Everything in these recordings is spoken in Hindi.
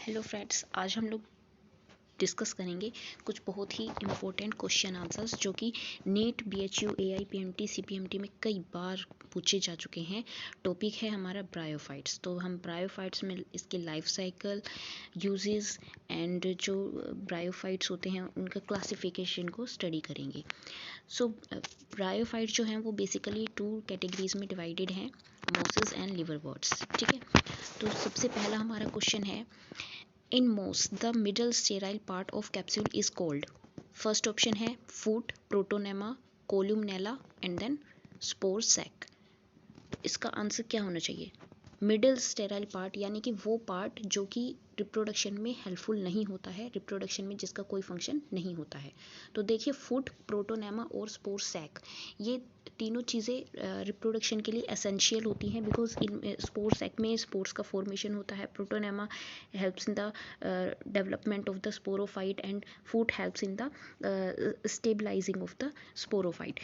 हेलो फ्रेंड्स, आज हम लोग डिस्कस करेंगे कुछ बहुत ही इम्पोर्टेंट क्वेश्चन आंसर्स जो कि NEET, BHU, AI, PMT, CPMT में कई बार पूछे जा चुके हैं। टॉपिक है हमारा ब्रायोफाइट्स। तो हम ब्रायोफाइट्स में इसके लाइफ साइकिल, यूजेस एंड जो ब्रायोफाइट्स होते हैं उनका क्लासिफिकेशन को स्टडी करेंगे। सो ब्रायोफाइट जो हैं वो बेसिकली 2 कैटेगरीज में डिवाइडेड हैं, मोसेस एंड लिवरवर्ट्स। ठीक है, तो सबसे पहला हमारा क्वेश्चन है, in moss the middle sterile part of capsule is called. First option है foot, protonema, columella and then spore sac. इसका आंसर क्या होना चाहिए? मिडल स्टेराइल पार्ट यानी कि वो पार्ट जो कि रिप्रोडक्शन में हेल्पफुल नहीं होता है, रिप्रोडक्शन में जिसका कोई फंक्शन नहीं होता है। तो देखिए, फूट, प्रोटोनेमा और स्पोर सैक, ये तीनों चीज़ें रिप्रोडक्शन के लिए एसेंशियल होती हैं, बिकॉज इन स्पोर सैक में स्पोर्स का फॉर्मेशन होता है, protonema helps in the development of the sporophyte and foot helps in the stabilizing of the sporophyte.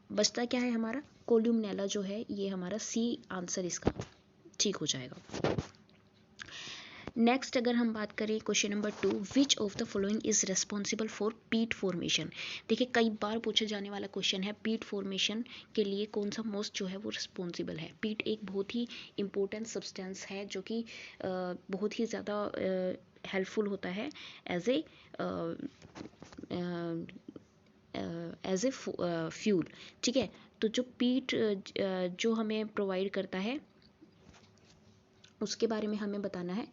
बचता क्या है हमारा? कोल्यूमनेला जो है, ये हमारा सी आंसर इसका ठीक हो जाएगा। नेक्स्ट अगर हम बात करें question number 2, which of the following is responsible for पीट फॉर्मेशन। देखिए, कई बार पूछा जाने वाला क्वेश्चन है, पीट फॉर्मेशन के लिए कौन सा मोस्ट जो है वो रिस्पॉन्सिबल है। पीट एक बहुत ही इंपॉर्टेंट सब्सटेंस है जो कि बहुत ही ज़्यादा हेल्पफुल होता है एज ए फ्यूल। ठीक है, तो जो पीट जो हमें प्रोवाइड करता है उसके बारे में हमें बताना है।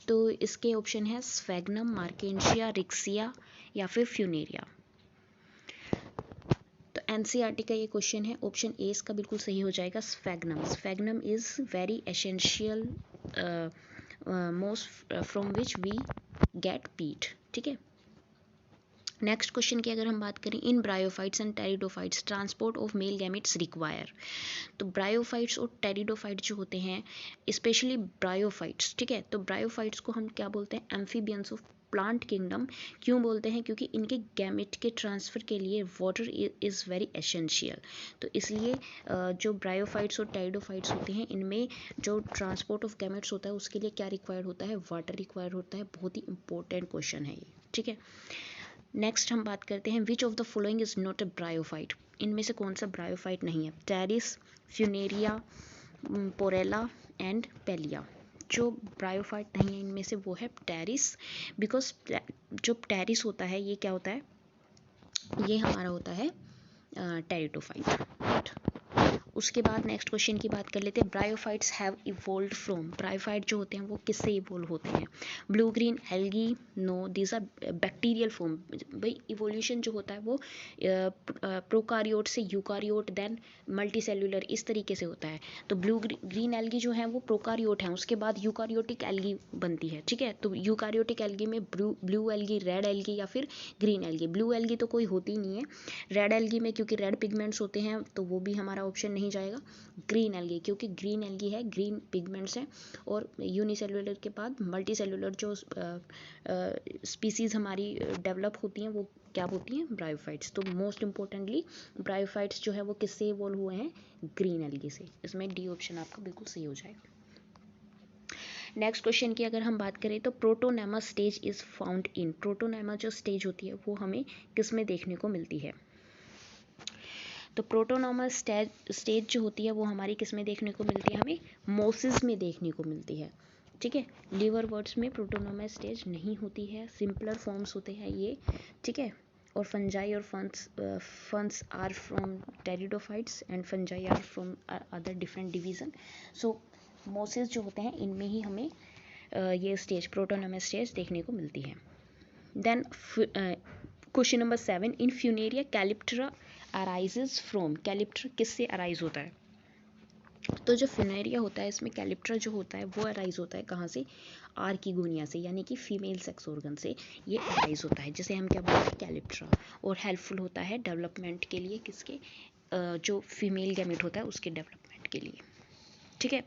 तो इसके ऑप्शन है स्फैग्नम, मार्केंशिया, रिक्सिया या फिर फ्यूनेरिया। तो एनसीईआरटी का ये क्वेश्चन है, ऑप्शन ए इसका बिल्कुल सही हो जाएगा, sphagnum. Sphagnum is very essential moss from which we get peat. ठीक है, नेक्स्ट क्वेश्चन की अगर हम बात करें, in bryophytes and pteridophytes transport of male gametes require. तो ब्रायोफाइट्स और टेरिडोफाइट्स जो होते हैं, स्पेशली ब्रायोफाइट्स, ठीक है, तो ब्रायोफाइट्स को हम क्या बोलते हैं? Amphibians of plant kingdom. क्यों बोलते हैं? क्योंकि इनके गैमेट के ट्रांसफ़र के लिए वाटर इज़ वेरी एसेंशियल। तो इसलिए जो ब्रायोफाइट्स और टेरिडोफाइट्स होते हैं, इनमें जो ट्रांसपोर्ट ऑफ गैमेट्स होता है उसके लिए क्या रिक्वायर्ड होता है? वाटर रिक्वायर्ड होता है। बहुत ही इंपॉर्टेंट क्वेश्चन है ये। ठीक है, नेक्स्ट हम बात करते हैं, which of the following is not a bryophyte. इनमें से कौन सा ब्रायोफाइट नहीं है? Pteris, Funaria, Porella and Pellia. जो ब्रायोफाइट नहीं है इनमें से वो है टेरिस, बिकॉज जो टेरिस होता है ये क्या होता है? ये हमारा होता है टेरिडोफाइट। उसके बाद नेक्स्ट क्वेश्चन की बात कर लेते हैं, bryophytes have evolved from. Bryophyte जो होते हैं वो किससे इवोल्व होते हैं? Blue green algae, no, these are bacterial form. भाई इवोल्यूशन जो होता है वो प्रोकारियोट से यूकारियोट देन मल्टी सेल्यूलर, इस तरीके से होता है। तो ब्लू ग्रीन एल्गी जो है वो प्रोकारियोट है, उसके बाद यूकारियोटिक एल्गी बनती है। ठीक है, तो यूकारियोटिक एल्गी में ब्लू एल्गी, रेड एल्गी या फिर ग्रीन एल्गी। ब्लू एल्गी तो कोई होती नहीं है। रेड एल्गी में क्योंकि रेड पिगमेंट्स होते हैं तो वो भी हमारा ऑप्शन नहीं जाएगा। ग्रीन एल्गी, क्योंकि ग्रीन एल्गी है, ग्रीन पिगमेंट्स हैं। और यूनिसेलुलर के बाद मल्टी सेलुलर जो स्पीसीज़ हमारी डेवलप होती हैं वो क्या होती हैं? ब्रायोफाइट्स। तो मोस्ट इंपॉर्टेंटली ब्रायोफाइट्स जो है वो किससे इवॉल्व हुए हैं? ग्रीन एल्गी से। इसमें डी ऑप्शन आपका बिल्कुल सही हो जाएगा। नेक्स्ट क्वेश्चन की अगर हम बात करें, तो protonema stage is found in. Protonema जो स्टेज होती है वो हमें किस में देखने को मिलती है? तो प्रोटोनोमा स्टेज जो होती है वो हमारी किस में देखने को मिलती है? हमें मोसिस में देखने को मिलती है। ठीक है, लिवर वर्ड्स में प्रोटोनोमा स्टेज नहीं होती है, सिंपलर फॉर्म्स होते हैं ये। ठीक है, और फंजाई और ferns are from pteridophytes and fungi are from other different division. So mosses जो होते हैं इनमें ही हमें ये स्टेज, प्रोटोनोमा स्टेज देखने को मिलती है। Then question number 7, in Funaria calyptra arises from. Calyptra किससे अराइज होता है? तो जो फ्यूनेरिया होता है इसमें कैलिप्टरा जो होता है वो अराइज होता है कहाँ से? आर्किगोनिया से, यानी कि फीमेल सेक्स ऑर्गन से ये अराइज होता है, जिसे हम क्या बोलते हैं? कैलिप्टरा। और हेल्पफुल होता है डेवलपमेंट के लिए, किसके? जो फीमेल गैमेट होता है उसके डेवलपमेंट के लिए। ठीक है,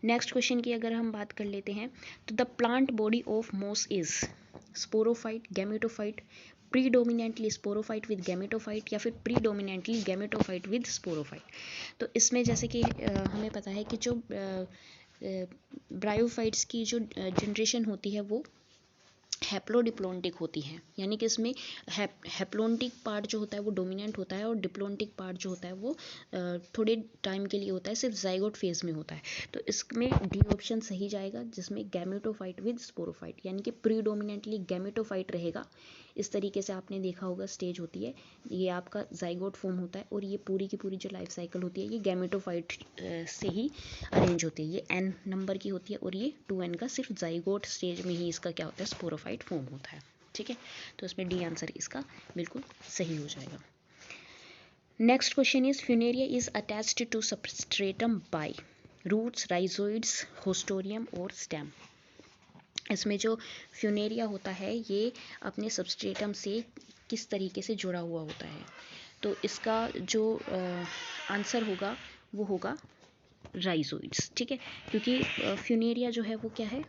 नेक्स्ट क्वेश्चन की अगर हम बात कर लेते हैं, तो द प्लांट बॉडी ऑफ मोस is sporophyte, gametophyte, predominantly sporophyte with gametophyte या फिर प्रीडोमिनेंटली गैमेटोफाइट विद स्पोरोफाइट। तो इसमें जैसे कि हमें पता है कि जो ब्रायोफाइट्स की जो जनरेशन होती है वो हैप्लोडिप्लोन्टिक होती है, यानी कि इसमें हैप्लोन्टिक पार्ट जो होता है वो डोमिनेंट होता है और डिप्लोन्टिक पार्ट जो होता है वो थोड़े टाइम के लिए होता है, सिर्फ जाइगोट फेज में होता है। तो इसमें डी ऑप्शन सही जाएगा, जिसमें गैमेटोफाइट विद स्पोरोफाइट, यानी कि प्रीडोमिनेंटली गैमेटोफाइट रहेगा। इस तरीके से आपने देखा होगा स्टेज होती है, ये आपका जाइगोट फॉर्म होता है और ये पूरी की पूरी जो लाइफ साइकिल होती है ये गैमेटोफाइट से ही अरेंज होती है। ये n नंबर की होती है और ये 2n का सिर्फ जाइगोट स्टेज में ही इसका क्या होता है, स्पोरोफाइट फॉर्म होता है। ठीक है, तो इसमें डी आंसर इसका बिल्कुल सही हो जाएगा। Next question is funaria is attached to substratum by roots, rhizoids, haustorium और स्टेम। इसमें जो फ्यूनेरिया होता है ये अपने सबस्ट्रेटम से किस तरीके से जुड़ा हुआ होता है, तो इसका जो आंसर होगा वो होगा राइजोइड्स। ठीक है, क्योंकि फ्यूनेरिया जो है वो क्या है,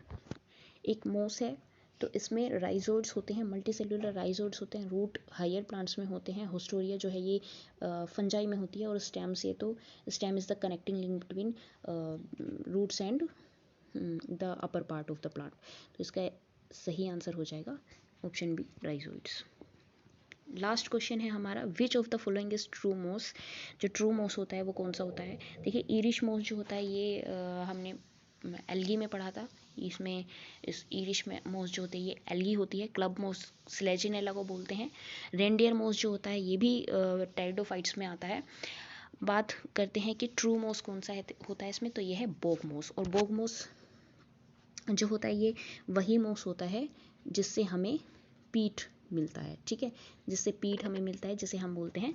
एक मोस है, तो इसमें राइजोइड्स होते हैं, मल्टीसेल्युलर राइजोइड्स होते हैं, रूट हायर प्लांट्स में होते हैं, होस्टोरिया जो है ये फंजाई में होती है, और स्टेम से तो stem is the connecting link between roots and the upper part of the plant. तो इसका सही आंसर हो जाएगा option B, rhizoids. Last question है हमारा, which of the following is true moss. जो ट्रू मोस होता है वो कौन सा होता है, देखिए ईरिश मोस जो होता है ये हमने एल्गी में पढ़ा था। इसमें इस ईरिश में मोस जो होती है ये एल्गी होती है, क्लब मोस स्लेजिनेला को बोलते हैं। रेंडियर मोस जो होता है ये भी टेरिडोफाइट्स में आता है। बात करते हैं कि ट्रू मोस कौन सा होता है इसमें, तो ये है बोग मोस। और बोग मोस जो होता है ये वही मोस होता है जिससे हमें पीट मिलता है। ठीक है, जिससे पीट हमें मिलता है, जिसे हम बोलते हैं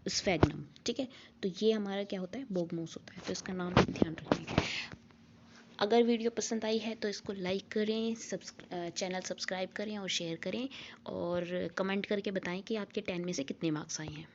स्फेग्नम। ठीक है, तो ये हमारा क्या होता है, बोग मोस होता है, तो इसका नाम ध्यान रखें। अगर वीडियो पसंद आई है तो इसको लाइक करें, चैनल सब्सक्राइब करें और शेयर करें, और कमेंट करके बताएं कि आपके 10 में से कितने मार्क्स आए हैं।